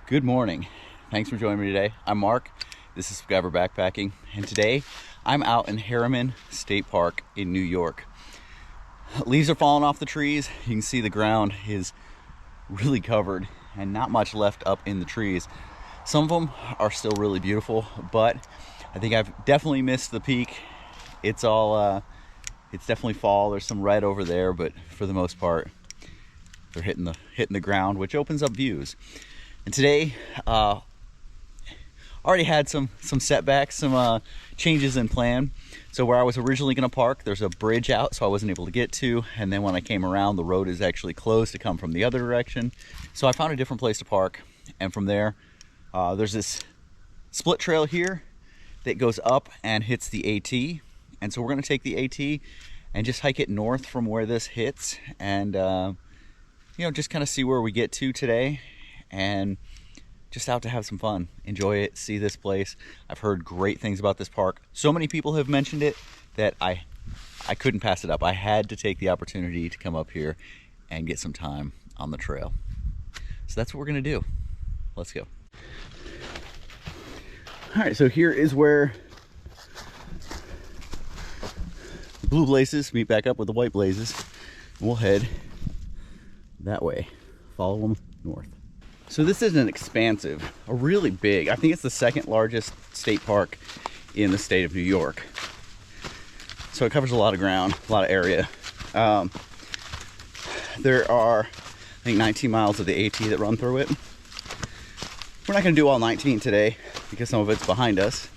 Good morning. Thanks for joining me today. I'm Mark. This is Spiguyver Backpacking, and today I'm out in Harriman State Park in New York. Leaves are falling off the trees. You can see the ground is really covered and not much left up in the trees. Some of them are still really beautiful, but I think I've definitely missed the peak. It's definitely fall. There's some red over there, but for the most part, they're hitting the ground, which opens up views. And today, already had some setbacks, some changes in plan. So where I was originally going to park, there's a bridge out, so I wasn't able to get to. And then when I came around, the road is actually closed to come from the other direction. So I found a different place to park. And from there, there's this split trail here that goes up and hits the AT. And so we're going to take the AT and just hike it north from where this hits, and just kind of see where we get to today. And just out to have some fun, enjoy it, see this place. I've heard great things about this park. So many people have mentioned it that I couldn't pass it up. I had to take the opportunity to come up here and get some time on the trail. So that's what we're gonna do. Let's go. All right, so here is where the blue blazes meet back up with the white blazes. And we'll head that way, follow them north. So this is an expansive, a really big, I think it's the second largest state park in the state of New York. So it covers a lot of ground, a lot of area. There are, I think, 19 miles of the AT that run through it. We're not gonna do all 19 today because some of it's behind us.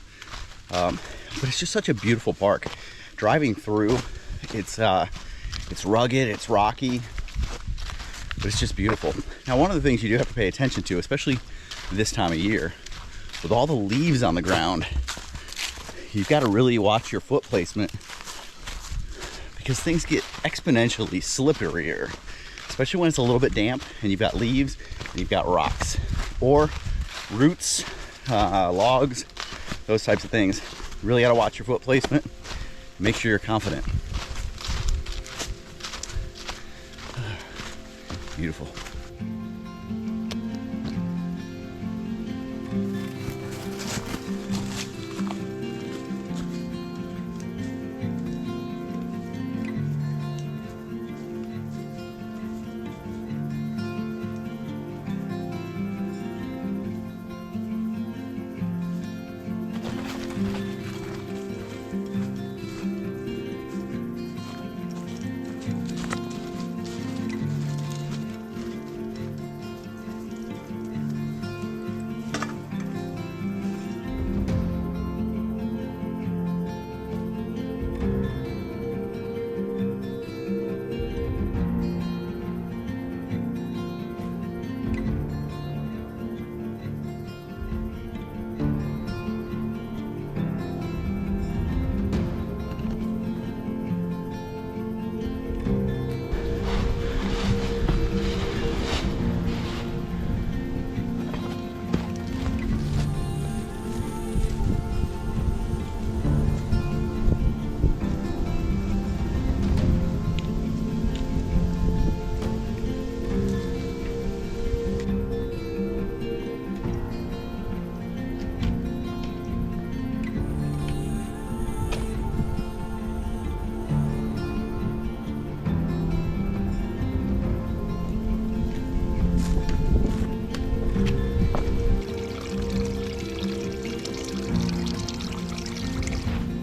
But it's just such a beautiful park. Driving through, it's rugged, it's rocky, but it's just beautiful. Now, one of the things you do have to pay attention to, especially this time of year, with all the leaves on the ground, you've got to really watch your foot placement because things get exponentially slipperier, especially when it's a little bit damp and you've got leaves and you've got rocks or roots, logs, those types of things. You really got to watch your foot placement. Make sure you're confident. Beautiful.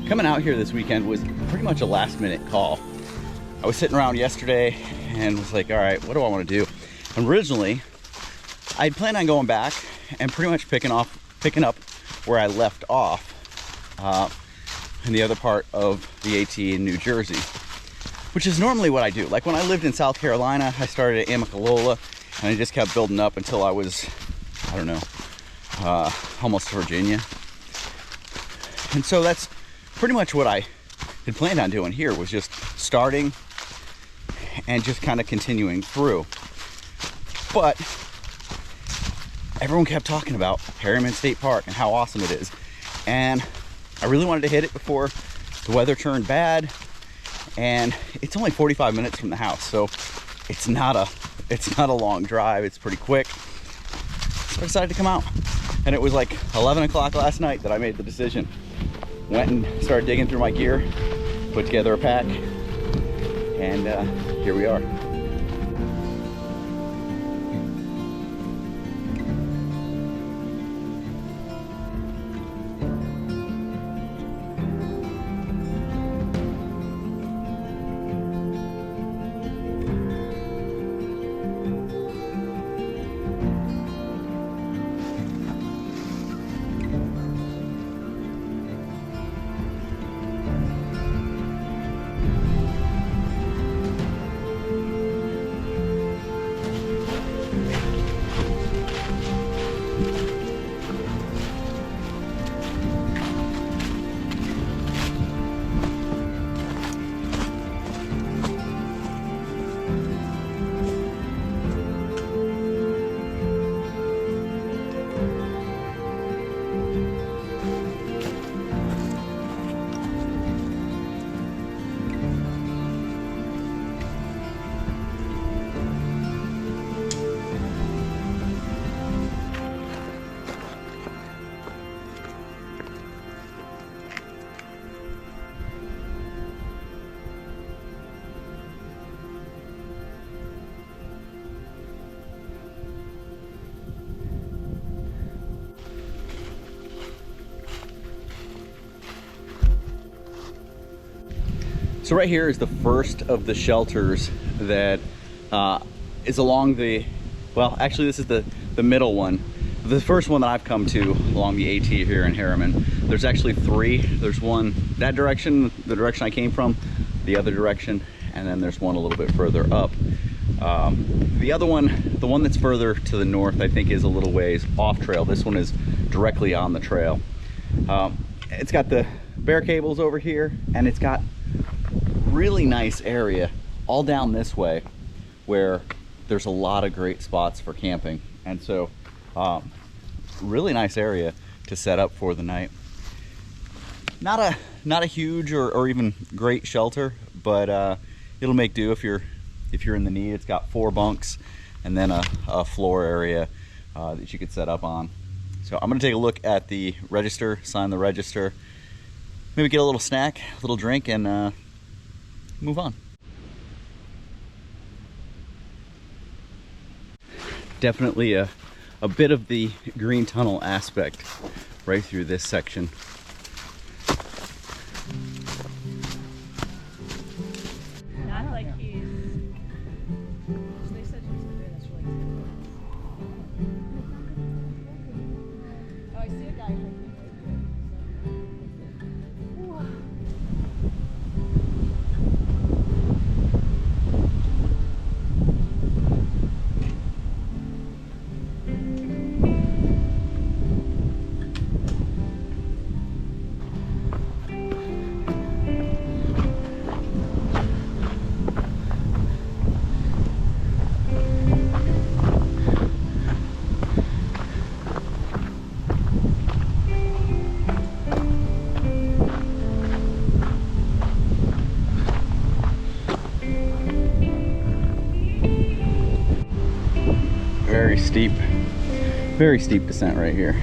Coming out here this weekend was pretty much a last minute call. I was sitting around yesterday and was like, all right, what do I want to do? And originally, I'd planned on going back and pretty much picking up where I left off in the other part of the AT in New Jersey, which is normally what I do. Like when I lived in South Carolina, I started at Amicalola and I just kept building up until I was, I don't know, almost to Virginia. And so that's pretty much what I had planned on doing here, was just starting and just kind of continuing through. But everyone kept talking about Harriman State Park and how awesome it is. And I really wanted to hit it before the weather turned bad. And it's only 45 minutes from the house, so it's not a long drive. It's pretty quick. I decided to come out. And it was like 11 o'clock last night that I made the decision. Went and started digging through my gear, put together a pack, and here we are. So right here is the first of the shelters that is along the, well, actually this is the middle one. The first one that I've come to along the AT here in Harriman. There's actually three. There's one that direction, the direction I came from, the other direction, and then there's one a little bit further up. The other one, the one that's further to the north, I think is a little ways off trail. This one is directly on the trail. It's got the bear cables over here, and it's got really nice area all down this way where there's a lot of great spots for camping, and so really nice area to set up for the night. Not a huge or even great shelter, but it'll make do if you're in the need. It's got 4 bunks and then a floor area that you could set up on. So I'm gonna take a look at the register, sign the register, maybe get a little snack, a little drink, and move on. Definitely a bit of the green tunnel aspect right through this section. Not like he's. They said he's doing this really good. Oh, I see a guy hiking right very steep descent right here.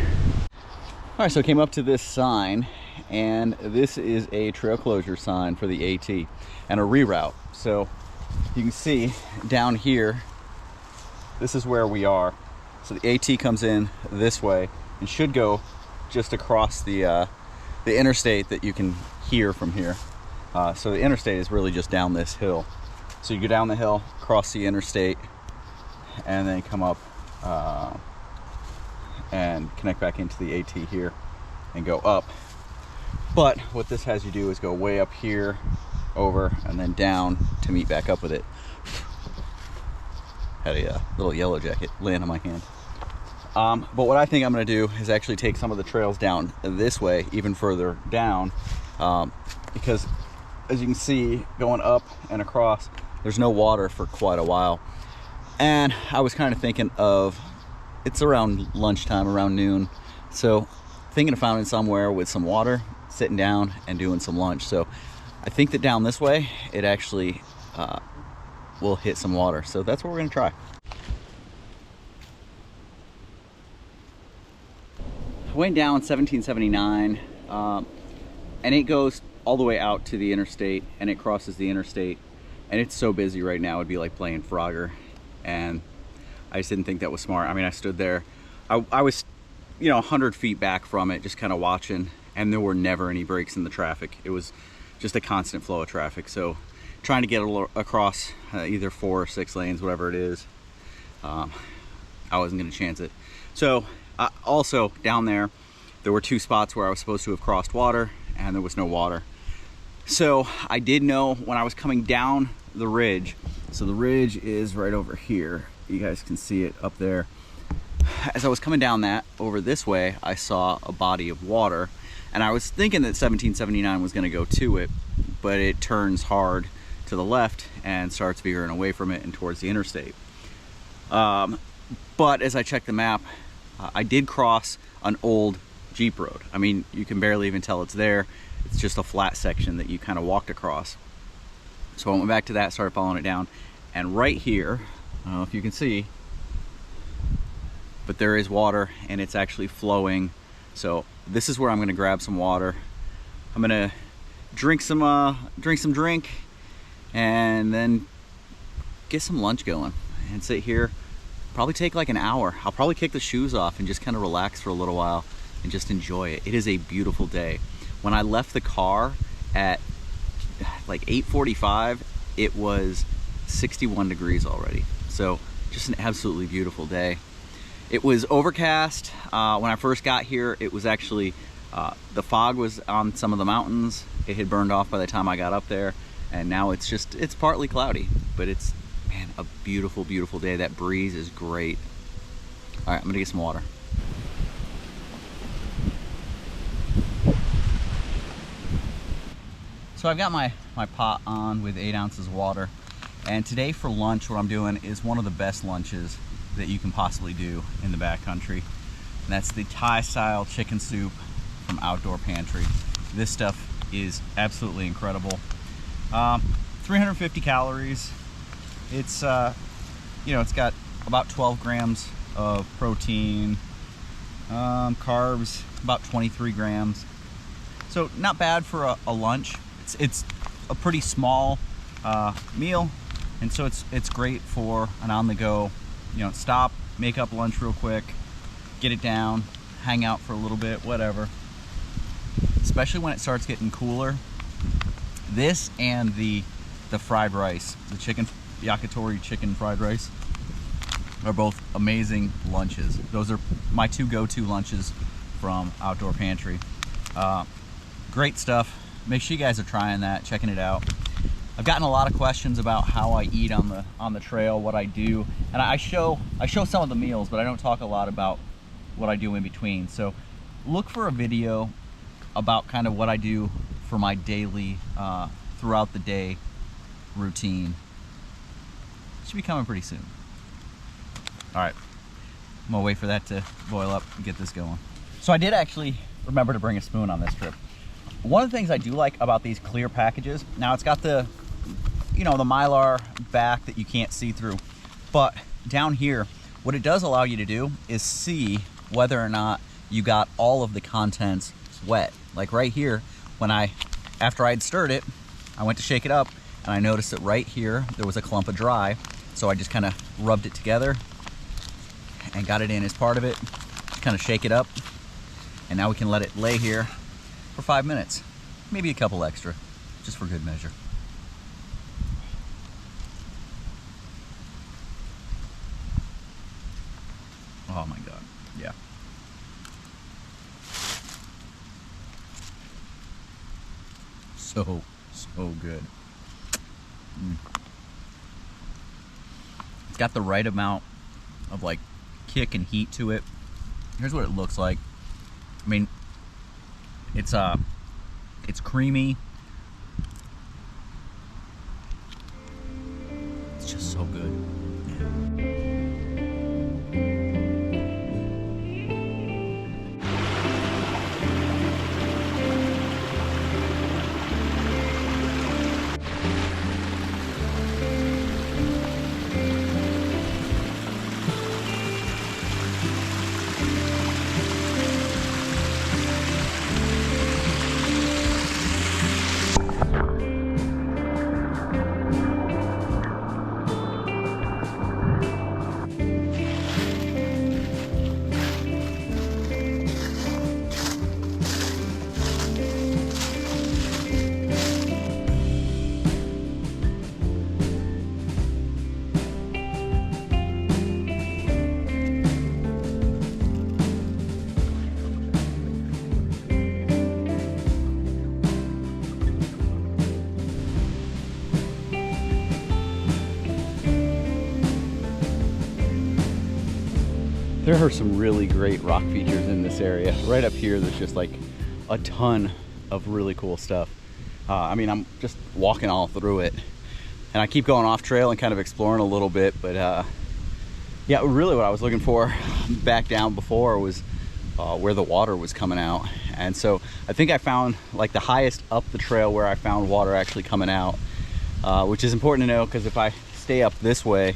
All right, so I came up to this sign, and this is a trail closure sign for the AT and a reroute. So you can see down here, this is where we are. So the AT comes in this way and should go just across the interstate that you can hear from here. So the interstate is really just down this hill. So you go down the hill, cross the interstate, and then come up and connect back into the AT here and go up. But what this has you do is go way up here, over, and then down to meet back up with it. Had a little yellow jacket land on my hand. But what I think I'm gonna do is actually take some of the trails down this way, even further down, because as you can see, going up and across, there's no water for quite a while. And I was kind of thinking of, it's around lunchtime, around noon, so thinking of finding somewhere with some water, sitting down and doing some lunch. So I think that down this way, it actually will hit some water. So that's what we're gonna try. went down 1779, and it goes all the way out to the interstate, and it crosses the interstate, and it's so busy right now. It'd be like playing Frogger, and I just didn't think that was smart. I mean, I stood there, I was, you know, 100 feet back from it, just kind of watching, and there were never any breaks in the traffic. It was just a constant flow of traffic. So trying to get across either 4 or 6 lanes, whatever it is, I wasn't going to chance it. So also down there were 2 spots where I was supposed to have crossed water, and there was no water. So I did know when I was coming down the ridge, so the ridge is right over here, you guys can see it up there. As I was coming down that over this way, I saw a body of water, and I was thinking that 1779 was going to go to it, but it turns hard to the left and starts veering away from it and towards the interstate. But as I checked the map, I did cross an old Jeep road. I mean, you can barely even tell it's there. It's just a flat section that you kind of walked across. So I went back to that, started following it down, and right here, I don't know if you can see, but there is water, and it's actually flowing. So this is where I'm going to grab some water. I'm going to drink some drink, and then get some lunch going and sit here. Probably take like an hour. I'll probably kick the shoes off and just kind of relax for a little while and just enjoy it. It is a beautiful day. When I left the car at like 8:45, it was 61 degrees already. So just an absolutely beautiful day. It was overcast. When I first got here, it was actually, the fog was on some of the mountains. It had burned off by the time I got up there. And now it's partly cloudy, but it's, man, a beautiful, beautiful day. That breeze is great. All right, I'm gonna get some water. So I've got my pot on with 8 ounces of water. And today for lunch, what I'm doing is one of the best lunches that you can possibly do in the backcountry. And that's the Thai-style chicken soup from Outdoor Pantry. This stuff is absolutely incredible. 350 calories. It's, you know, it's got about 12 grams of protein, carbs, about 23 grams. So not bad for a lunch. It's a pretty small meal, and so it's great for an on-the-go, you know, stop, make up lunch real quick, get it down, hang out for a little bit, whatever. Especially when it starts getting cooler. This and the fried rice, the yakitori chicken fried rice, are both amazing lunches. Those are my 2 go-to lunches from Outdoor Pantry. Great stuff. Make sure you guys are trying that, checking it out. I've gotten a lot of questions about how I eat on the trail, what I do, and I show some of the meals, but I don't talk a lot about what I do in between. So look for a video about kind of what I do for my daily, throughout the day routine. It should be coming pretty soon. All right, I'm gonna wait for that to boil up and get this going. So I did actually remember to bring a spoon on this trip. One of the things I do like about these clear packages, now it's got the, you know, the Mylar back that you can't see through, but down here, what it does allow you to do is see whether or not you got all of the contents wet. Like right here, after I'd stirred it, I went to shake it up, and I noticed that right here, there was a clump of dry, so I just kind of rubbed it together and got it in as part of it, kind of shake it up, and now we can let it lay here for 5 minutes, maybe a couple extra, just for good measure. Oh my God, yeah. So good. It's got the right amount of like kick and heat to it. Here's what it looks like. I mean, it's creamy. It's just so good. There are some really great rock features in this area. Right up here, there's just like a ton of really cool stuff. I mean, I'm just walking all through it, and I keep going off trail and kind of exploring a little bit, but yeah, really what I was looking for back down before was where the water was coming out. And so I think I found like the highest up the trail where I found water actually coming out, which is important to know, because if I stay up this way,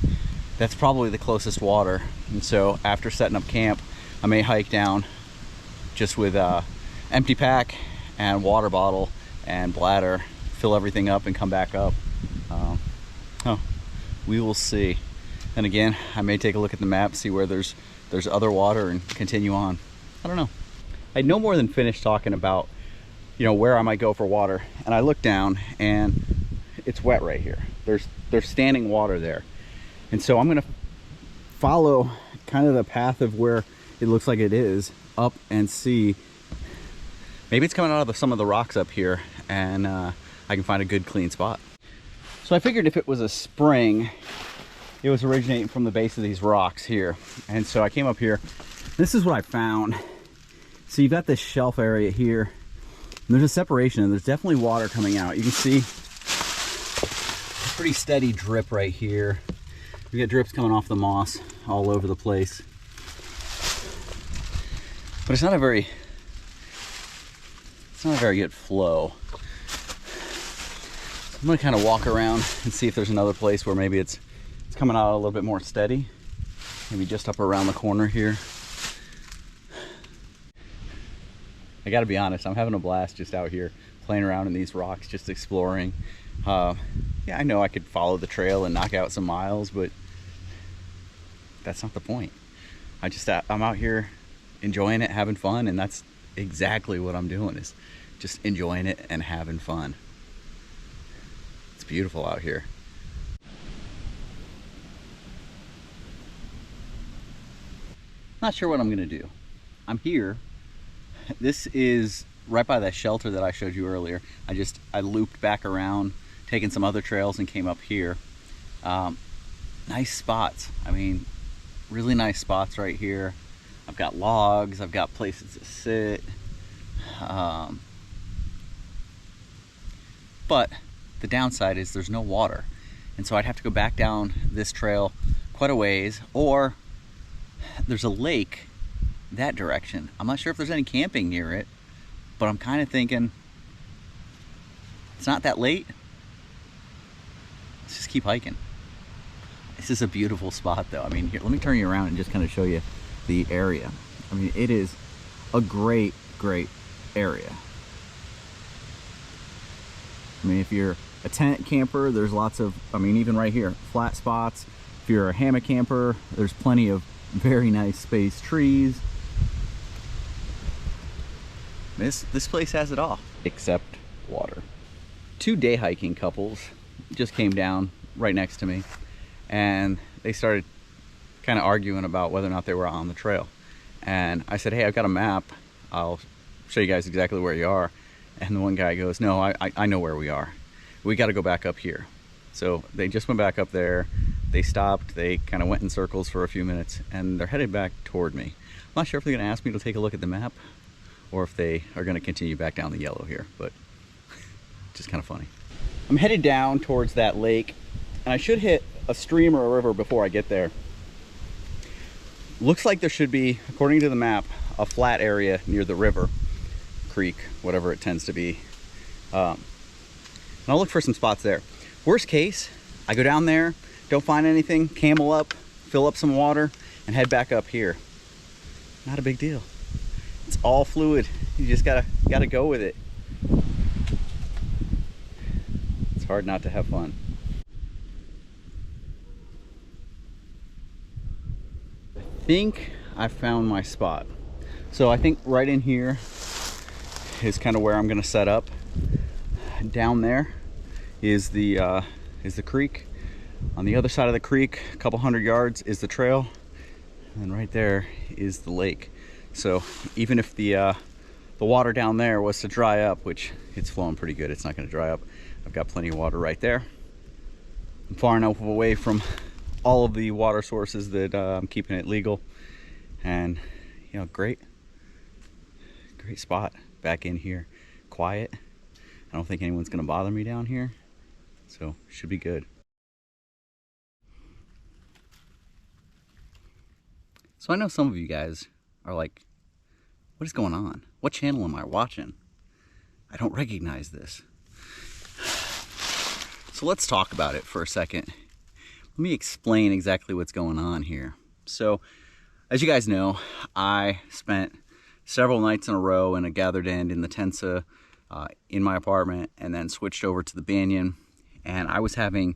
that's probably the closest water. And so after setting up camp, I may hike down just with empty pack and water bottle and bladder, fill everything up and come back up. We will see. And again, I may take a look at the map, see where there's other water, and continue on. I don't know. I'd no more than finished talking about, you know, where I might go for water, and I look down and it's wet right here. There's standing water there. And so I'm gonna follow kind of the path of where it looks like it is up and see. Maybe it's coming out of some of the rocks up here, and I can find a good clean spot. So I figured if it was a spring, it was originating from the base of these rocks here. And so I came up here. This is what I found. So you've got this shelf area here, and there's a separation, and there's definitely water coming out. You can see a pretty steady drip right here. We got drips coming off the moss all over the place. But it's not a very good flow. So I'm gonna kind of walk around and see if there's another place where maybe it's coming out a little bit more steady. Maybe just up around the corner here. I gotta be honest, I'm having a blast just out here playing around in these rocks, just exploring. Yeah, I know I could follow the trail and knock out some miles, but that's not the point. I'm out here enjoying it, having fun, and that's exactly what I'm doing, is just enjoying it and having fun. It's beautiful out here. Not sure what I'm gonna do. I'm here. This is right by that shelter that I showed you earlier. I looped back around, taking some other trails, and came up here. Nice spots. I mean, really nice spots right here. I've got logs, I've got places to sit. But the downside is there's no water. And so I'd have to go back down this trail quite a ways, or there's a lake that direction. I'm not sure if there's any camping near it, but I'm kind of thinking it's not that late. Let's just keep hiking. This is a beautiful spot though. I mean, here, let me turn you around and just kind of show you the area. I mean, it is a great area. I mean, if you're a tent camper, there's lots of, I mean, even right here, flat spots. If you're a hammock camper, there's plenty of very nice spaced trees. This place has it all, except water. Two day hiking couples just came down right next to me, and they started kind of arguing about whether or not they were on the trail. And I said, hey, I've got a map. I'll show you guys exactly where you are. And the one guy goes, no, I know where we are. We got to go back up here. So they just went back up there. They stopped. They kind of went in circles for a few minutes, and they're headed back toward me. I'm not sure if they're going to ask me to take a look at the map, or if they are going to continue back down the yellow here, but just kind of funny. I'm headed down towards that lake, and I should hit a stream or a river before I get there. Looks like there should be, according to the map, a flat area near the river, creek, whatever it tends to be. And I'll look for some spots there. Worst case, I go down there, don't find anything, camel up, fill up some water, and head back up here. Not a big deal. It's all fluid. You just gotta go with it. It's hard not to have fun. I think I found my spot. So I think right in here is kind of where I'm gonna set up. Down there is the creek. On the other side of the creek, a couple hundred yards, is the trail, and right there is the lake. So even if the water down there was to dry up, which it's flowing pretty good, it's not going to dry up. I've got plenty of water right there. I'm far enough away from all of the water sources that I'm keeping it legal, And you know, great spot back in here. Quiet. I don't think anyone's gonna bother me down here, so should be good. So I know some of you guys are like, what is going on? What channel am I watching? I don't recognize this. So let's talk about it for a second. Let me explain exactly what's going on here. So, as you guys know, I spent several nights in a row in a gathered end in the Tensa in my apartment, and then switched over to the Banyan, and I was having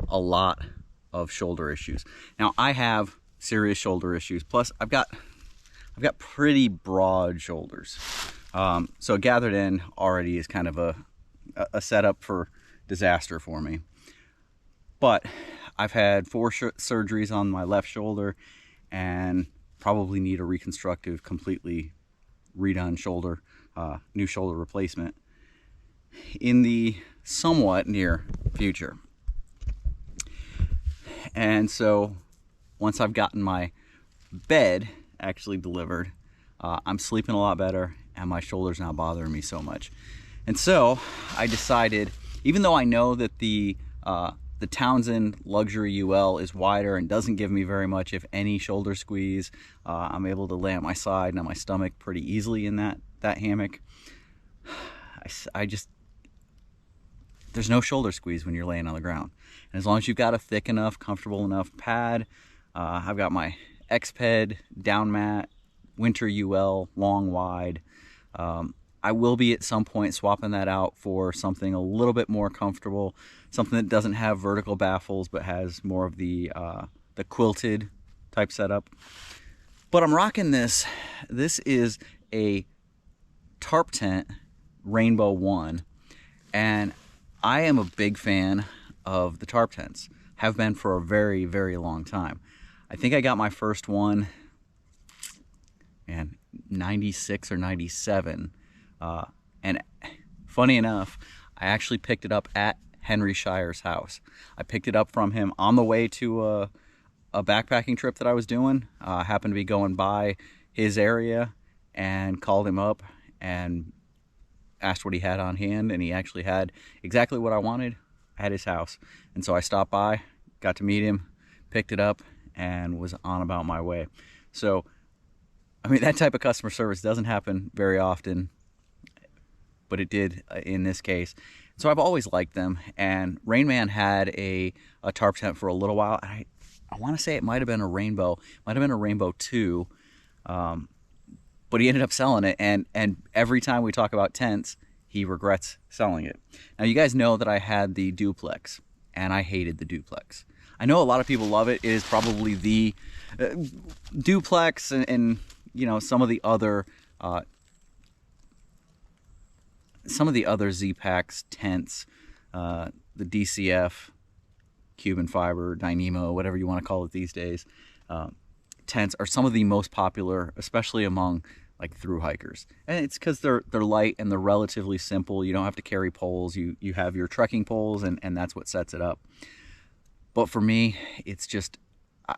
a lot of shoulder issues. Now, I have serious shoulder issues, plus I've got pretty broad shoulders. So a gathered end already is kind of a setup for disaster for me. But I've had 4 surgeries on my left shoulder and probably need a reconstructive, completely redone shoulder, new shoulder replacement in the somewhat near future. And so once I've gotten my bed actually delivered, I'm sleeping a lot better, and my shoulder's not bothering me so much. And so I decided, even though I know that the Townsend Luxury UL is wider and doesn't give me very much, if any, shoulder squeeze, I'm able to lay on my side and on my stomach pretty easily in that hammock. There's no shoulder squeeze when you're laying on the ground. And as long as you've got a thick enough, comfortable enough pad, I've got my X-Ped down mat, winter UL, long wide. I will be at some point swapping that out for something a little bit more comfortable, something that doesn't have vertical baffles but has more of the quilted type setup. But I'm rocking this. This is a tarp tent, Rainbow 1, and I am a big fan of the tarp tents. Have been for a very, very long time. I think I got my first one in 96 or 97. And funny enough, I actually picked it up at Henry Shire's house. I picked it up from him on the way to a backpacking trip that I was doing. I happened to be going by his area and called him up and asked what he had on hand, and he actually had exactly what I wanted at his house. And so I stopped by, got to meet him, picked it up, and was on about my way. So, I mean, that type of customer service doesn't happen very often, but it did in this case. So I've always liked them, and Rain Man had a tarp tent for a little while. I want to say it might have been a Rainbow, might have been a Rainbow 2, but he ended up selling it, and every time we talk about tents, he regrets selling it. Now, you guys know that I had the duplex, and I hated the duplex. I know a lot of people love it. It is probably the duplex and you know, some of the other Z-Packs tents, the DCF, Cuban fiber, Dynamo, whatever you want to call it these days, tents are some of the most popular, especially among like thru hikers. And it's because they're light and they're relatively simple. You don't have to carry poles. You have your trekking poles, and that's what sets it up. But for me, it's just,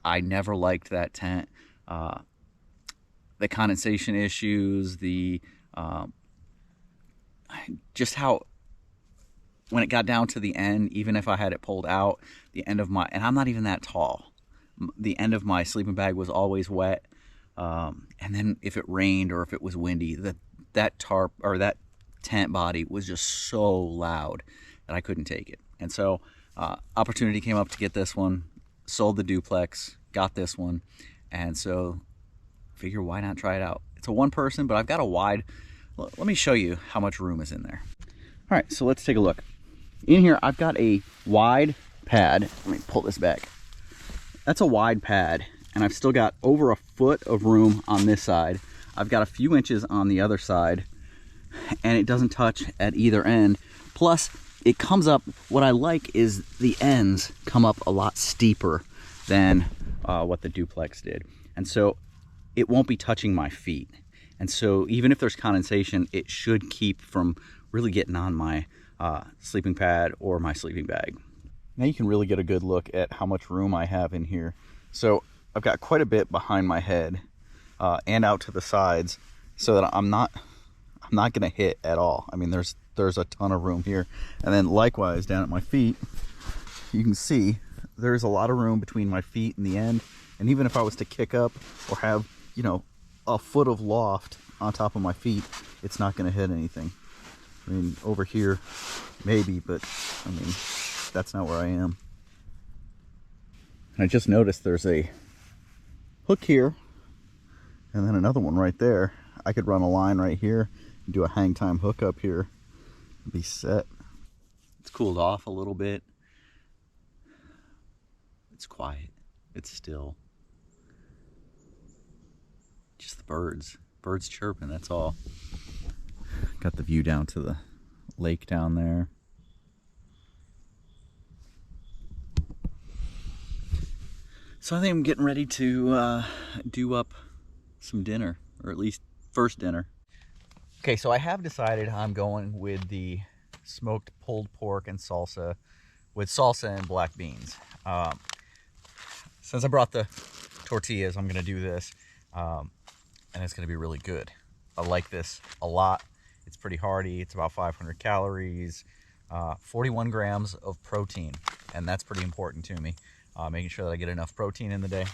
I never liked that tent. The condensation issues, just how, when it got down to the end, even if I had it pulled out, the end of my, and I'm not even that tall, the end of my sleeping bag was always wet. And then if it rained or if it was windy, that tarp or that tent body was just so loud that I couldn't take it. And so opportunity came up to get this one, sold the duplex, got this one, and so figure why not try it out. It's a one person, but I've got a wide. Let me show you how much room is in there. All right, so let's take a look. In here, I've got a wide pad. Let me pull this back. That's a wide pad, and I've still got over a foot of room on this side. I've got a few inches on the other side, and it doesn't touch at either end. Plus, it comes up, what I like is the ends come up a lot steeper than what the duplex did. And so it won't be touching my feet. And so even if there's condensation, it should keep from really getting on my sleeping pad or my sleeping bag. Now you can really get a good look at how much room I have in here. So I've got quite a bit behind my head. and out to the sides, so that I'm not gonna hit at all. I mean, there's a ton of room here, and then likewise down at my feet, you can see there's a lot of room between my feet and the end. And even if I was to kick up or have, you know, a foot of loft on top of my feet, it's not gonna hit anything. I mean, over here maybe, but I mean, that's not where I am. And I just noticed there's a hook here and then another one right there. I could run a line right here and do a hang time hook up here and be set. It's cooled off a little bit. It's quiet. It's still. Just the birds. Birds chirping, that's all. Got the view down to the lake down there. So I think I'm getting ready to do up some dinner, or at least first dinner. Okay, so I have decided I'm going with the smoked pulled pork and salsa, with salsa and black beans. Since I brought the tortillas, I'm gonna do this, and it's gonna be really good. I like this a lot. It's pretty hearty. It's about 500 calories, 41 grams of protein, and that's pretty important to me. Making sure that I get enough protein in the day.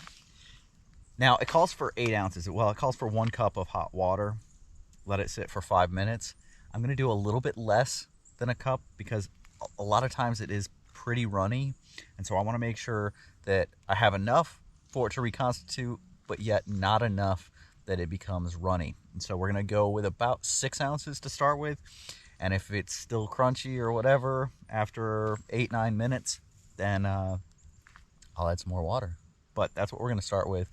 Now, it calls for 8 ounces. Well, it calls for 1 cup of hot water. Let it sit for 5 minutes. I'm going to do a little bit less than a cup because a lot of times it is pretty runny. And so I want to make sure that I have enough for it to reconstitute, but yet not enough that it becomes runny. And so we're going to go with about 6 ounces to start with. And if it's still crunchy or whatever after 8-9 minutes, then I'll add some more water. But that's what we're going to start with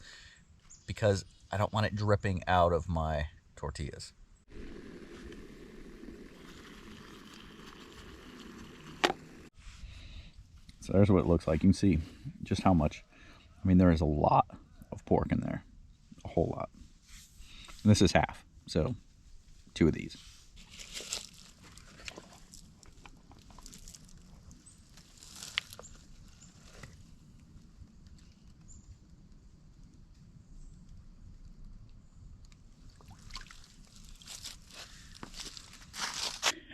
because I don't want it dripping out of my tortillas. So there's what it looks like. You can see just how much. I mean, there is a lot of pork in there. A whole lot. And this is half. So 2 of these.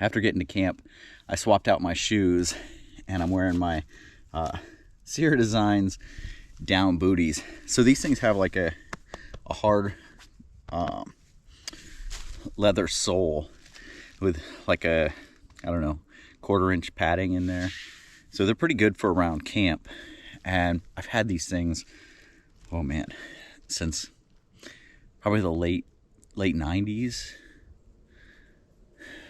After getting to camp, I swapped out my shoes and I'm wearing my Sierra Designs down booties. So these things have like a hard leather sole with like a, I don't know, 1/4 inch padding in there. So they're pretty good for around camp. And I've had these things, oh man, since probably the late 90s.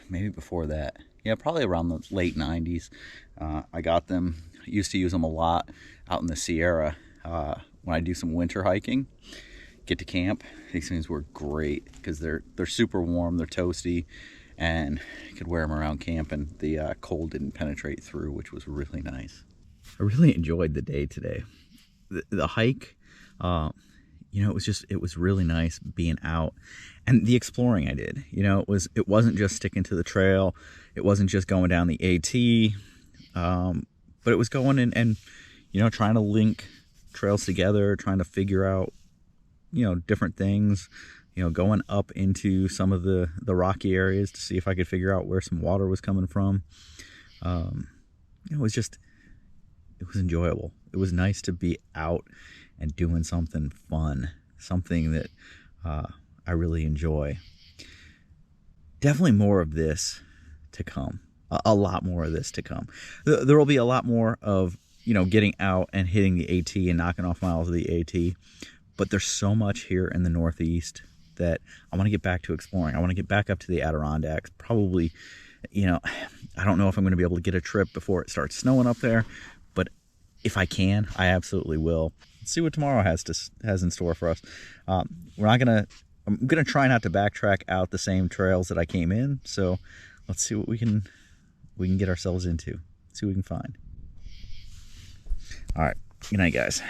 Maybe before that. Yeah, probably around the late 90s. I got them. Used to use them a lot out in the Sierra when I do some winter hiking. Get to camp. These things were great because they're super warm, they're toasty, and you could wear them around camp and the cold didn't penetrate through, which was really nice. I really enjoyed the day today. The hike, you know, it was really nice being out, and the exploring I did. You know, it wasn't just sticking to the trail, it wasn't just going down the AT, but it was going and you know, trying to link trails together, trying to figure out, you know, different things. You know, going up into some of the rocky areas to see if I could figure out where some water was coming from. It was enjoyable. It was nice to be out and doing something fun, something that I really enjoy. Definitely more of this to come. A lot more of this to come. There will be a lot more of, you know, getting out and hitting the AT and knocking off miles of the AT. But there's so much here in the Northeast that I want to get back to exploring. I want to get back up to the Adirondacks. Probably, you know, I don't know if I'm going to be able to get a trip before it starts snowing up there. But if I can, I absolutely will. Let's see what tomorrow has in store for us. I'm gonna try not to backtrack out the same trails that I came in. So let's see what we can get ourselves into. See what we can find. All right. Good night, guys.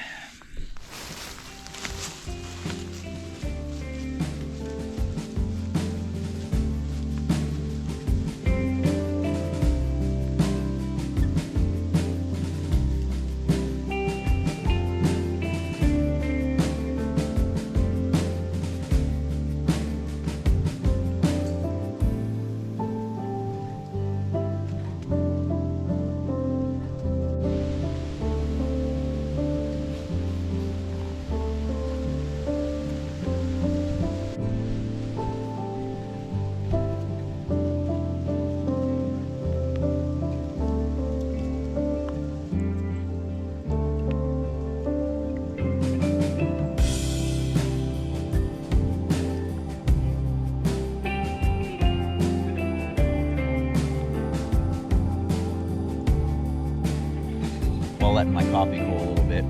let my coffee cool a little bit,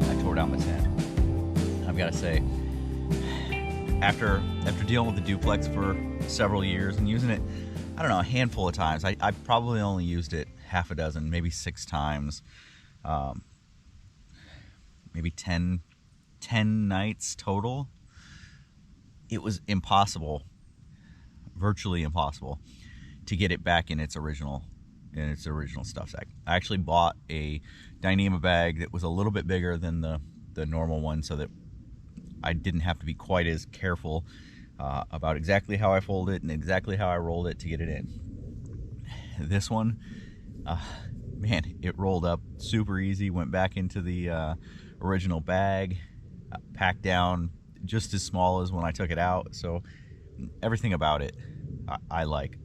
I tore down the tent. And I've got to say, after dealing with the duplex for several years and using it, I don't know, a handful of times, I probably only used it half a dozen, maybe 6 times, maybe 10 nights total. It was impossible, virtually impossible, to get it back in its original stuff sack. I actually bought a Dyneema bag that was a little bit bigger than the normal one, so that I didn't have to be quite as careful about exactly how I fold it and exactly how I rolled it to get it in. This one, man, it rolled up super easy, went back into the original bag, packed down just as small as when I took it out. So everything about it I like.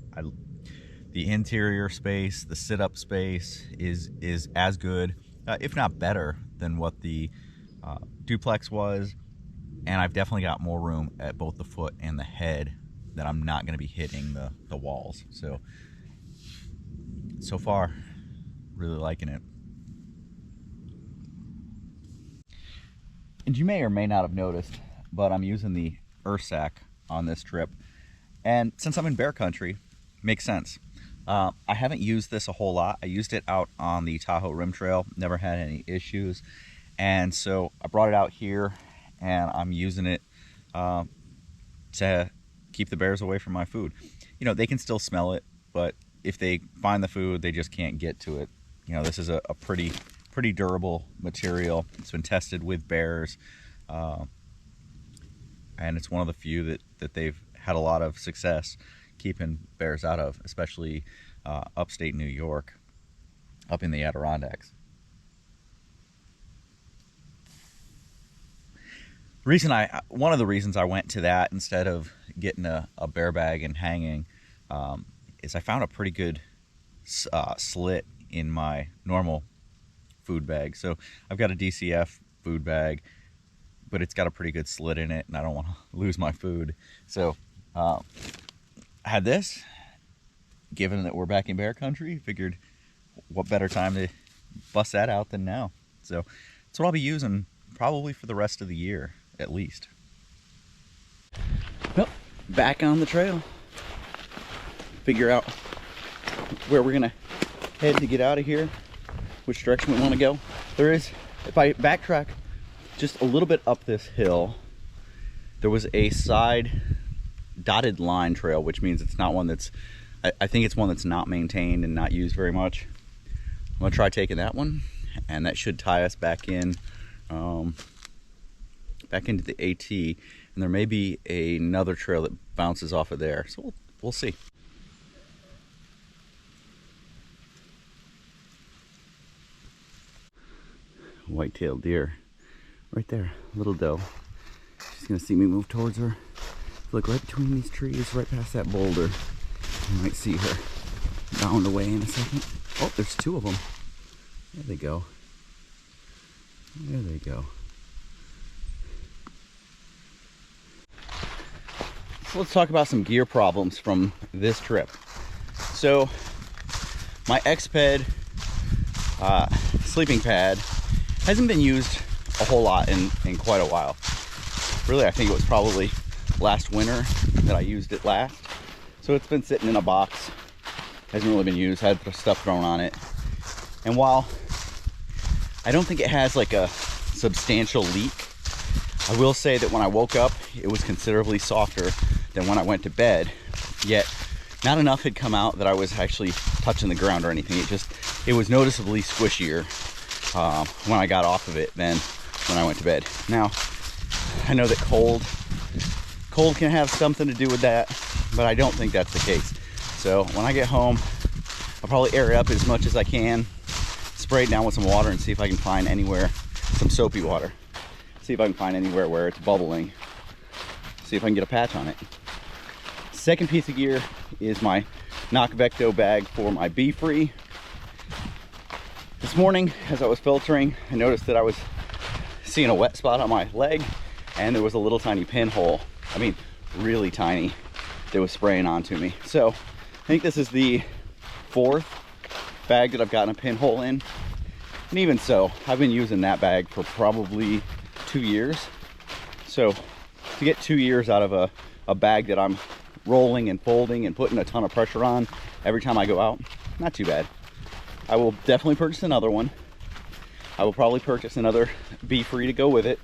The interior space, the sit-up space is as good, if not better, than what the duplex was. And I've definitely got more room at both the foot and the head that I'm not going to be hitting the walls. So far, really liking it. And you may or may not have noticed, but I'm using the earth sack on this trip. And since I'm in bear country, makes sense. I haven't used this a whole lot. I used it out on the Tahoe Rim Trail, never had any issues. And so I brought it out here, and I'm using it to keep the bears away from my food. You know, they can still smell it, but if they find the food, they just can't get to it. You know, this is a pretty durable material. It's been tested with bears, and it's one of the few that they've had a lot of success keeping bears out of, especially upstate New York, up in the Adirondacks. One of the reasons I went to that instead of getting a bear bag and hanging is I found a pretty good slit in my normal food bag. So I've got a DCF food bag, but it's got a pretty good slit in it, and I don't want to lose my food. So I had this. Given that we're back in bear country, figured what better time to bust that out than now. So that's what I'll be using probably for the rest of the year, at least. Well, back on the trail. Figure out where we're gonna head to get out of here, which direction we want to go. There is, if I backtrack just a little bit up this hill, there was a side dotted line trail, which means it's not one that's, I think it's one that's not maintained and not used very much. I'm gonna try taking that one, and that should tie us back in, back into the AT. And there may be another trail that bounces off of there, so we'll see. White-tailed deer, right there, little doe. She's gonna see me move towards her. Look right between these trees, right past that boulder. You might see her bound away in a second. Oh, there's 2 of them. There they go. There they go. So let's talk about some gear problems from this trip. So my X-Ped sleeping pad hasn't been used a whole lot in quite a while. Really, I think it was probably last winter that I used it last. So it's been sitting in a box, hasn't really been used, had stuff thrown on it. And while I don't think it has like a substantial leak, I will say that when I woke up, it was considerably softer than when I went to bed, yet not enough had come out that I was actually touching the ground or anything. It was noticeably squishier when I got off of it than when I went to bed. Now, I know that cold can have something to do with that, but I don't think that's the case. So when I get home, I'll probably air it up as much as I can, spray it down with some water, and see if I can find anywhere, some soapy water, see if I can find anywhere where it's bubbling, see if I can get a patch on it. Second piece of gear is my Knockvecto bag for my Be Free. This morning, as I was filtering, I noticed that I was seeing a wet spot on my leg, and there was a little tiny pinhole, I mean really tiny, that was spraying onto me. So I think this is the 4th bag that I've gotten a pinhole in. And even so, I've been using that bag for probably 2 years. So to get 2 years out of a bag that I'm rolling and folding and putting a ton of pressure on every time I go out, not too bad. I will definitely purchase another one. I will probably purchase another B-free to go with it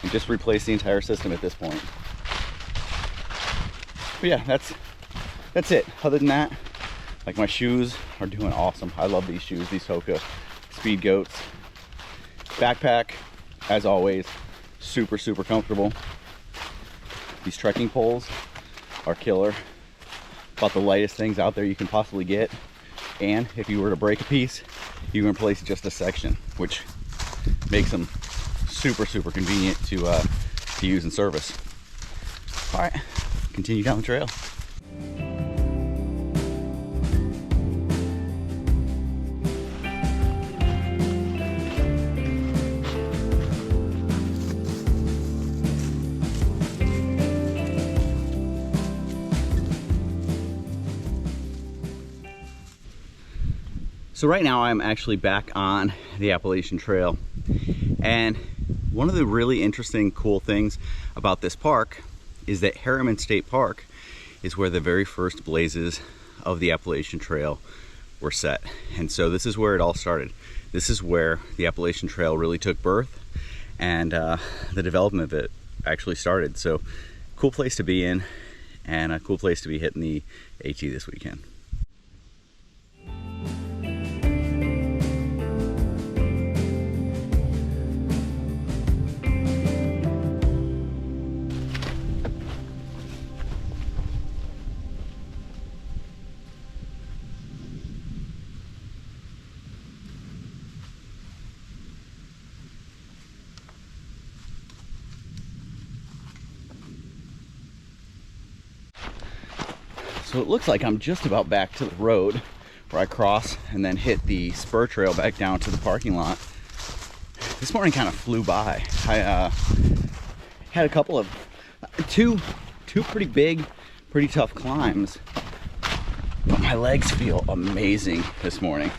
and just replace the entire system at this point. But yeah, that's it. Other than that, like, my shoes are doing awesome. I love these shoes, these Hoka Speed Goats. Backpack, as always, super, super comfortable. These trekking poles are killer. About the lightest things out there you can possibly get. And if you were to break a piece, you can replace just a section, which makes them super, super convenient to use and service. All right, continue down the trail. So right now I'm actually back on the Appalachian Trail, and one of the really interesting, cool things about this park is that Harriman State Park is where the very first blazes of the Appalachian Trail were set. And so this is where it all started. This is where the Appalachian Trail really took birth, and the development of it actually started. So cool place to be in, and a cool place to be hitting the AT this weekend. So it looks like I'm just about back to the road where I cross and then hit the spur trail back down to the parking lot. This morning kind of flew by. I had a couple of two pretty big, pretty tough climbs, but my legs feel amazing this morning.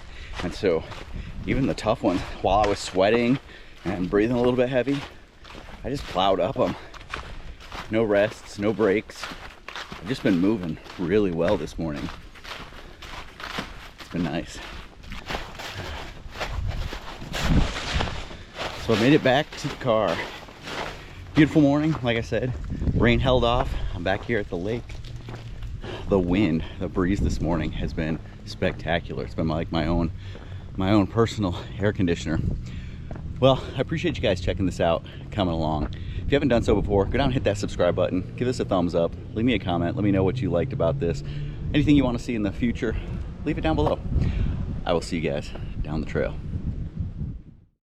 And so even the tough ones, while I was sweating and breathing a little bit heavy, I just plowed up them. No rests, no breaks. I've just been moving really well this morning. It's been nice. So I made it back to the car. Beautiful morning, like I said. Rain held off. I'm back here at the lake. The wind, the breeze this morning has been spectacular. It's been like my own personal air conditioner. Well, I appreciate you guys checking this out, coming along. If you haven't done so before, go down and hit that subscribe button. Give us a thumbs up. Leave me a comment. Let me know what you liked about this. Anything you want to see in the future, leave it down below. I will see you guys down the trail.